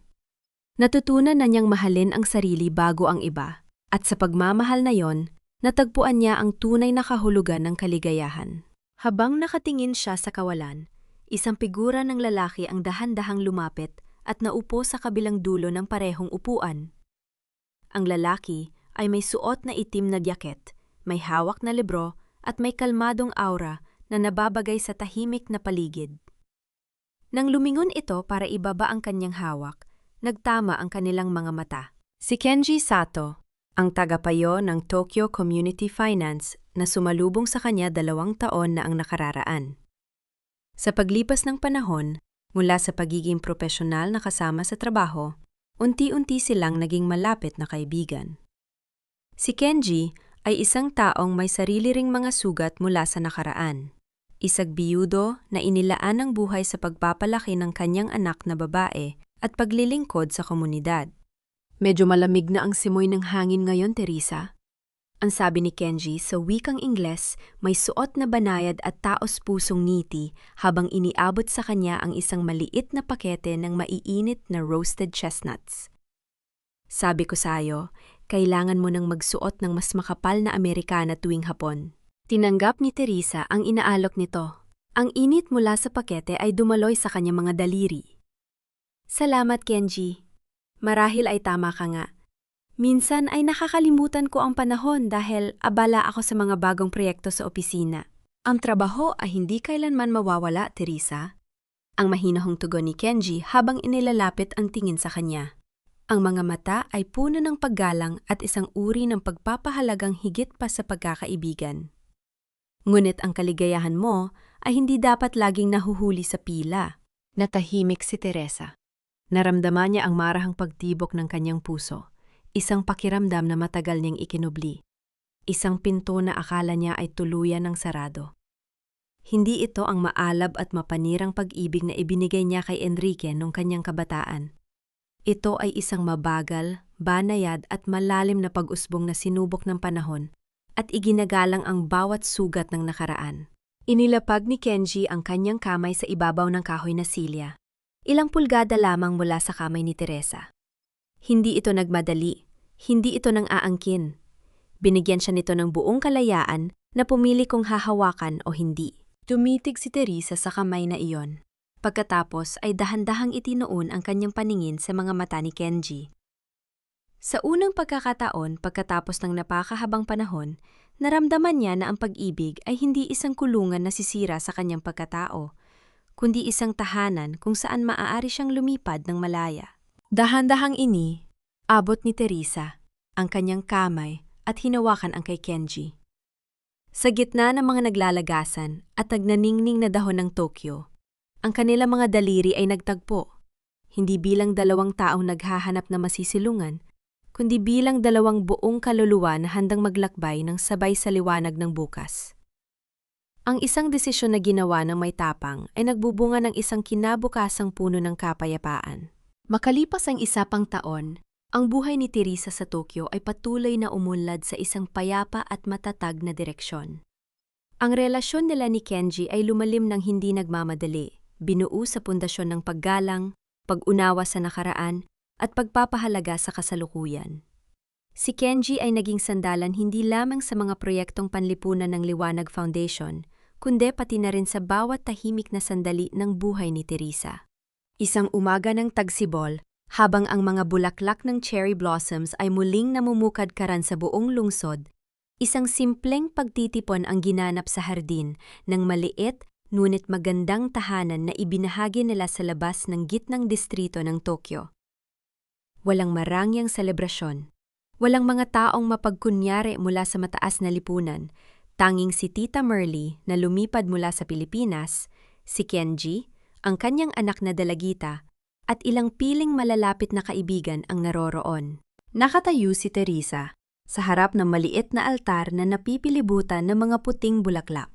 [SPEAKER 1] Natutunan na niyang mahalin ang sarili bago ang iba, at sa pagmamahal na yon, Natagpuan niya ang tunay na kahulugan ng kaligayahan. Habang nakatingin siya sa kawalan, isang figura ng lalaki ang dahan-dahang lumapit at naupo sa kabilang dulo ng parehong upuan. Ang lalaki ay may suot na itim na jacket, may hawak na libro at may kalmadong aura na nababagay sa tahimik na paligid. Nang lumingon ito para ibaba ang kanyang hawak, nagtama ang kanilang mga mata. Si Kenji Sato, ang tagapayo ng Tokyo Community Finance na sumalubong sa kanya 2 taon na ang nakararaan. Sa paglipas ng panahon, mula sa pagiging propesyonal na kasama sa trabaho, unti-unti silang naging malapit na kaibigan. Si Kenji ay isang taong may sarili ring mga sugat mula sa nakaraan. Isang biyudo na inilaan ang buhay sa pagpapalaki ng kanyang anak na babae at paglilingkod sa komunidad. Medyo malamig na ang simoy ng hangin ngayon, Teresa. Ang sabi ni Kenji sa wikang Ingles, may suot na banayad at taos-pusong ngiti habang iniabot sa kanya ang isang maliit na pakete ng maiinit na roasted chestnuts. Sabi ko sa'yo, kailangan mo nang magsuot ng mas makapal na Amerikana tuwing hapon. Tinanggap ni Teresa ang inaalok nito. Ang init mula sa pakete ay dumaloy sa kanyang mga daliri. Salamat, Kenji. Marahil ay tama ka nga. Minsan ay nakakalimutan ko ang panahon dahil abala ako sa mga bagong proyekto sa opisina. Ang trabaho ay hindi kailanman mawawala, Teresa. Ang mahinahong tugon ni Kenji habang inilalapit ang tingin sa kanya. Ang mga mata ay puno ng paggalang at isang uri ng pagpapahalagang higit pa sa pagkakaibigan. Ngunit ang kaligayahan mo ay hindi dapat laging nahuhuli sa pila. Natahimik si Teresa. Naramdaman niya ang marahang pagtibok ng kanyang puso. Isang pakiramdam na matagal niyang ikinubli. Isang pinto na akala niya ay tuluyan ng sarado. Hindi ito ang maalab at mapanirang pag-ibig na ibinigay niya kay Enrique nung kanyang kabataan. Ito ay isang mabagal, banayad at malalim na pag-usbong na sinubok ng panahon at iginagalang ang bawat sugat ng nakaraan. Inilapag ni Kenji ang kanyang kamay sa ibabaw ng kahoy na silya. Ilang pulgada lamang mula sa kamay ni Teresa. Hindi ito nagmadali, hindi ito nang aangkin. Binigyan siya nito ng buong kalayaan na pumili kung hahawakan o hindi. Tumitig si Teresa sa kamay na iyon. Pagkatapos ay dahan-dahang itinoon ang kanyang paningin sa mga mata ni Kenji. Sa unang pagkakataon pagkatapos ng napakahabang panahon, naramdaman niya na ang pag-ibig ay hindi isang kulungan na sisira sa kanyang pagkatao, kundi isang tahanan kung saan maaari siyang lumipad ng malaya. Dahan-dahang abot ni Teresa ang kanyang kamay at hinawakan ang kay Kenji. Sa gitna ng mga naglalagasan at nagnaningning na dahon ng Tokyo, ang kanilang mga daliri ay nagtagpo, hindi bilang 2 taong naghahanap na masisilungan, kundi bilang 2 buong kaluluwa na handang maglakbay ng sabay sa liwanag ng bukas. Ang isang desisyon na ginawa ng may tapang ay nagbubunga ng isang kinabukasang puno ng kapayapaan. Makalipas ang 1 pang taon, ang buhay ni Teresa sa Tokyo ay patuloy na umunlad sa isang payapa at matatag na direksyon. Ang relasyon nila ni Kenji ay lumalim ng hindi nagmamadali, binuo sa pundasyon ng paggalang, pag-unawa sa nakaraan, at pagpapahalaga sa kasalukuyan. Si Kenji ay naging sandalan hindi lamang sa mga proyektong panlipunan ng Liwanag Foundation, kundi pati na rin sa bawat tahimik na sandali ng buhay ni Teresa. Isang umaga ng tagsibol, habang ang mga bulaklak ng cherry blossoms ay muling namumukadkaran sa buong lungsod, isang simpleng pagtitipon ang ginanap sa hardin ng maliit ngunit magandang tahanan na ibinahagi nila sa labas ng gitnang distrito ng Tokyo. Walang marangyang selebrasyon, walang mga taong mapagkunyari mula sa mataas na lipunan, tanging si Tita Merly na lumipad mula sa Pilipinas, si Kenji, ang kanyang anak na dalagita, at ilang piling malalapit na kaibigan ang naroroon. Nakatayo si Teresa sa harap ng maliit na altar na napipilibutan ng mga puting bulaklak.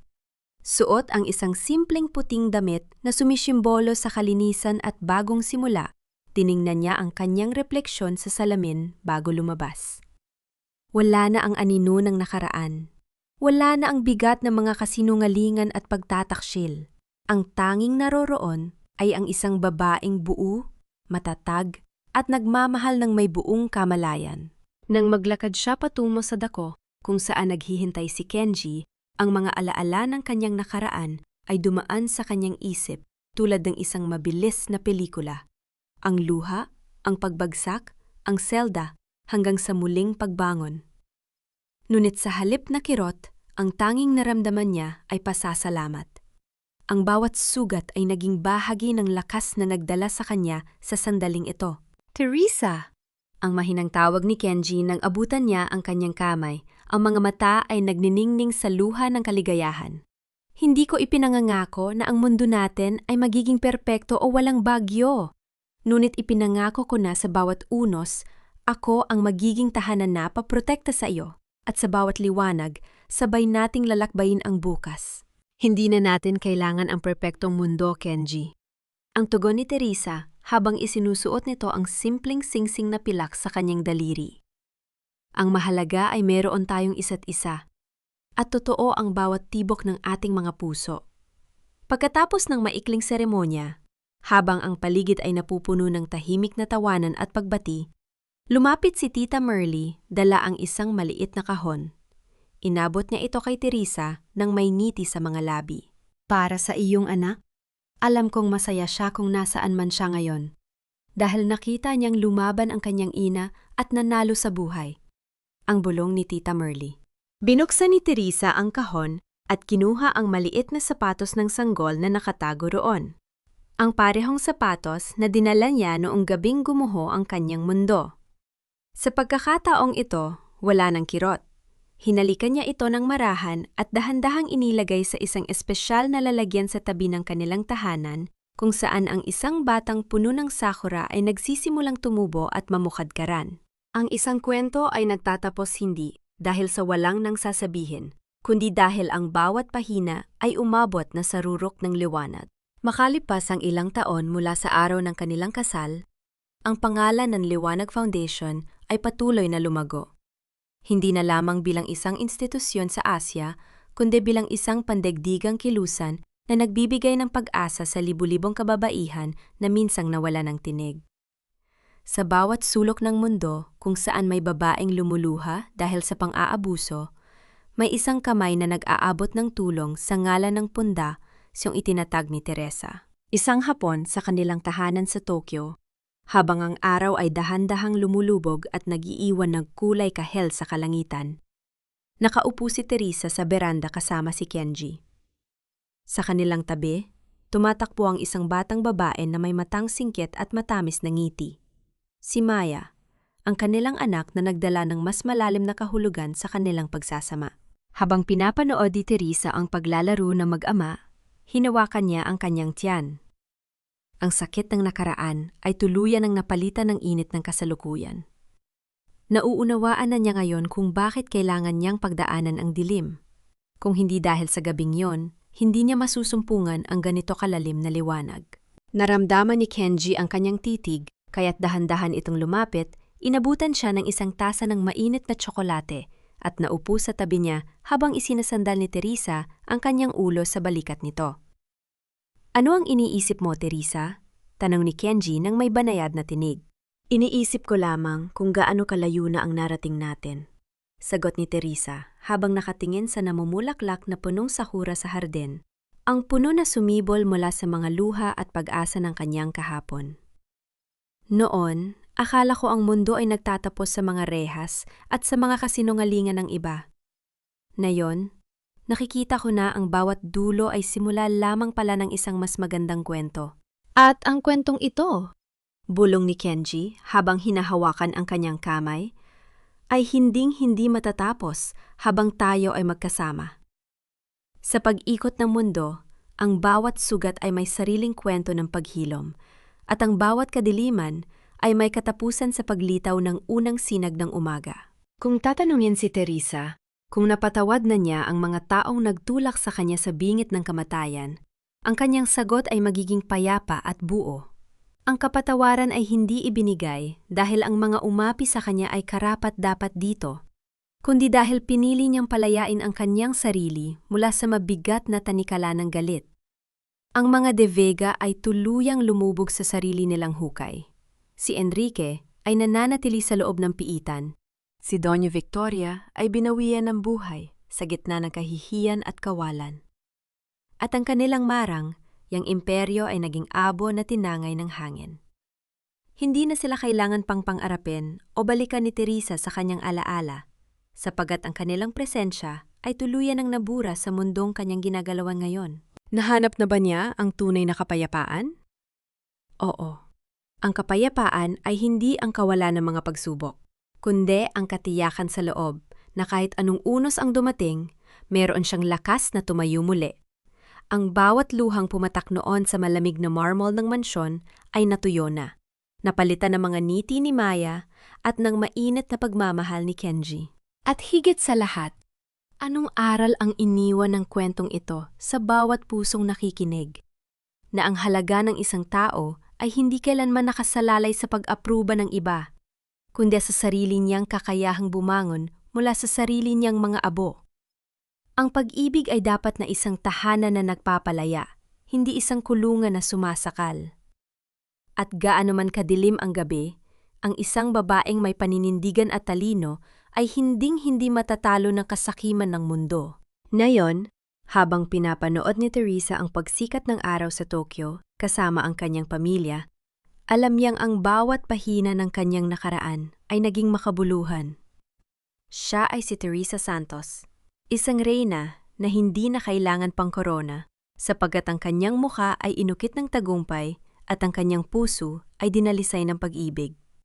[SPEAKER 1] Suot ang isang simpleng puting damit na sumisimbolo sa kalinisan at bagong simula. Tiningnan niya ang kanyang refleksyon sa salamin bago lumabas. Wala na ang anino ng nakaraan. Wala na ang bigat ng mga kasinungalingan at pagtataksil. Ang tanging naroroon ay ang isang babaeng buo, matatag, at nagmamahal ng may buong kamalayan. Nang maglakad siya patungo sa dako, kung saan naghihintay si Kenji, ang mga alaala ng kanyang nakaraan ay dumaan sa kanyang isip tulad ng isang mabilis na pelikula. Ang luha, ang pagbagsak, ang selda, hanggang sa muling pagbangon. Ngunit sa halip na kirot, ang tanging naramdaman niya ay pasasalamat. Ang bawat sugat ay naging bahagi ng lakas na nagdala sa kanya sa sandaling ito. "Teresa!" Ang mahinang tawag ni Kenji nang abutan niya ang kanyang kamay. Ang mga mata ay nagniningning sa luha ng kaligayahan. "Hindi ko ipinangangako na ang mundo natin ay magiging perpekto o walang bagyo. Ngunit ipinangako ko na sa bawat unos, ako ang magiging tahanan na paprotekta sa iyo. At sa bawat liwanag, sabay nating lalakbayin ang bukas. Hindi na natin kailangan ang perpektong mundo, Kenji." Ang tugon ni Teresa habang isinusuot nito ang simpleng singsing na pilak sa kanyang daliri. Ang mahalaga ay meron tayong isa't isa. At totoo ang bawat tibok ng ating mga puso. Pagkatapos ng maikling seremonya, habang ang paligid ay napupuno ng tahimik na tawanan at pagbati, lumapit si Tita Merly, dala ang isang maliit na kahon. Inabot niya ito kay Teresa nang may ngiti sa mga labi. "Para sa iyong anak? Alam kong masaya siya kung nasaan man siya ngayon. Dahil nakita niyang lumaban ang kanyang ina at nanalo sa buhay." Ang bulong ni Tita Merly. Binuksan ni Teresa ang kahon at kinuha ang maliit na sapatos ng sanggol na nakatago roon. Ang parehong sapatos na dinala niya noong gabing gumuho ang kanyang mundo. Sa pagkakataong ito, wala ng kirot. Hinalikan niya ito ng marahan at dahan-dahang inilagay sa isang espesyal na lalagyan sa tabi ng kanilang tahanan kung saan ang isang batang puno ng sakura ay nagsisimulang tumubo at mamukadkaran. Ang isang kwento ay nagtatapos hindi dahil sa walang nang sasabihin, kundi dahil ang bawat pahina ay umabot na sa rurok ng liwanag. Makalipas ang ilang taon mula sa araw ng kanilang kasal, ang pangalan ng Liwanag Foundation ay patuloy na lumago. Hindi na lamang bilang isang institusyon sa Asya, kundi bilang isang pandaigdigang kilusan na nagbibigay ng pag-asa sa libu-libong kababaihan na minsang nawala ng tinig. Sa bawat sulok ng mundo kung saan may babaeng lumuluha dahil sa pang-aabuso, may isang kamay na nag-aabot ng tulong sa ngalan ng punda siyang itinatag ni Teresa. Isang hapon sa kanilang tahanan sa Tokyo, habang ang araw ay dahan-dahang lumulubog at nag-iiwan ng kulay kahel sa kalangitan, nakaupo si Teresa sa beranda kasama si Kenji. Sa kanilang tabi, tumatakbo ang isang batang babae na may matang singkit at matamis na ngiti. Si Maya, ang kanilang anak na nagdala ng mas malalim na kahulugan sa kanilang pagsasama. Habang pinapanood ni Teresa ang paglalaro ng mag-ama, hinawakan niya ang kanyang tiyan. Ang sakit ng nakaraan ay tuluyan ng napalitan ng init ng kasalukuyan. Nauunawaan na niya ngayon kung bakit kailangan niyang pagdaanan ang dilim. Kung hindi dahil sa gabing yon, hindi niya masusumpungan ang ganito kalalim na liwanag. Naramdaman ni Kenji ang kanyang titig, kaya't dahan-dahan itong lumapit, inabutan siya ng isang tasa ng mainit na tsokolate at naupo sa tabi niya habang isinasandal ni Teresa ang kanyang ulo sa balikat nito. "Ano ang iniisip mo, Teresa?" tanong ni Kenji nang may banayad na tinig. "Iniisip ko lamang kung gaano kalayo na ang narating natin," sagot ni Teresa habang nakatingin sa namumulaklak na punong sakura sa hardin, ang puno na sumibol mula sa mga luha at pag-asa ng kanyang kahapon. "Noon, akala ko ang mundo ay nagtatapos sa mga rehas at sa mga kasinungalingan ng iba. Ngayon, nakikita ko na ang bawat dulo ay simula lamang pala ng isang mas magandang kwento." "At ang kwentong ito?" bulong ni Kenji habang hinahawakan ang kanyang kamay, "ay hinding-hindi matatapos habang tayo ay magkasama. Sa pag-ikot ng mundo, ang bawat sugat ay may sariling kwento ng paghilom, at ang bawat kadiliman ay may katapusan sa paglitaw ng unang sinag ng umaga." Kung tatanungin si Teresa, kung napatawad na niya ang mga taong nagtulak sa kanya sa bingit ng kamatayan, ang kanyang sagot ay magiging payapa at buo. Ang kapatawaran ay hindi ibinigay dahil ang mga umapi sa kanya ay karapat-dapat dito, kundi dahil pinili niyang palayain ang kanyang sarili mula sa mabigat na tanikala ng galit. Ang mga De Vega ay tuluyang lumubog sa sarili nilang hukay. Si Enrique ay nananatili sa loob ng piitan. Si Doña Victoria ay binawian ng buhay sa gitna ng kahihiyan at kawalan. At ang kanilang marang, yang imperyo ay naging abo na tinangay ng hangin. Hindi na sila kailangan pang pangarapin o balikan ni Teresa sa kanyang alaala, sapagat ang kanilang presensya ay tuluyan ng nabura sa mundong kanyang ginagalawan ngayon. Nahanap na ba niya ang tunay na kapayapaan? Oo. Ang kapayapaan ay hindi ang kawalan ng mga pagsubok, kundi ang katiyakan sa loob na kahit anong unos ang dumating, meron siyang lakas na tumayo muli. Ang bawat luhang pumatak noon sa malamig na marmol ng mansyon ay natuyo na, napalitan ng mga ngiti ni Maya at ng mainit na pagmamahal ni Kenji. At higit sa lahat, anong aral ang iniwan ng kwentong ito sa bawat pusong nakikinig? Na ang halaga ng isang tao ay hindi kailanman nakasalalay sa pag-apruba ng iba, kundi sa sarili niyang kakayahang bumangon mula sa sarili niyang mga abo. Ang pag-ibig ay dapat na isang tahanan na nagpapalaya, hindi isang kulungan na sumasakal. At gaano man kadilim ang gabi, ang isang babaeng may paninindigan at talino ay hinding-hindi matatalo ng kasakiman ng mundo. Ngayon, habang pinapanood ni Teresa ang pagsikat ng araw sa Tokyo kasama ang kanyang pamilya, alam niyang ang bawat pahina ng kanyang nakaraan ay naging makabuluhan. Siya ay si Teresa Santos, isang reyna na hindi na kailangan pang korona, sapagkat ang kanyang mukha ay inukit ng tagumpay at ang kanyang puso ay dinalisay ng pag-ibig.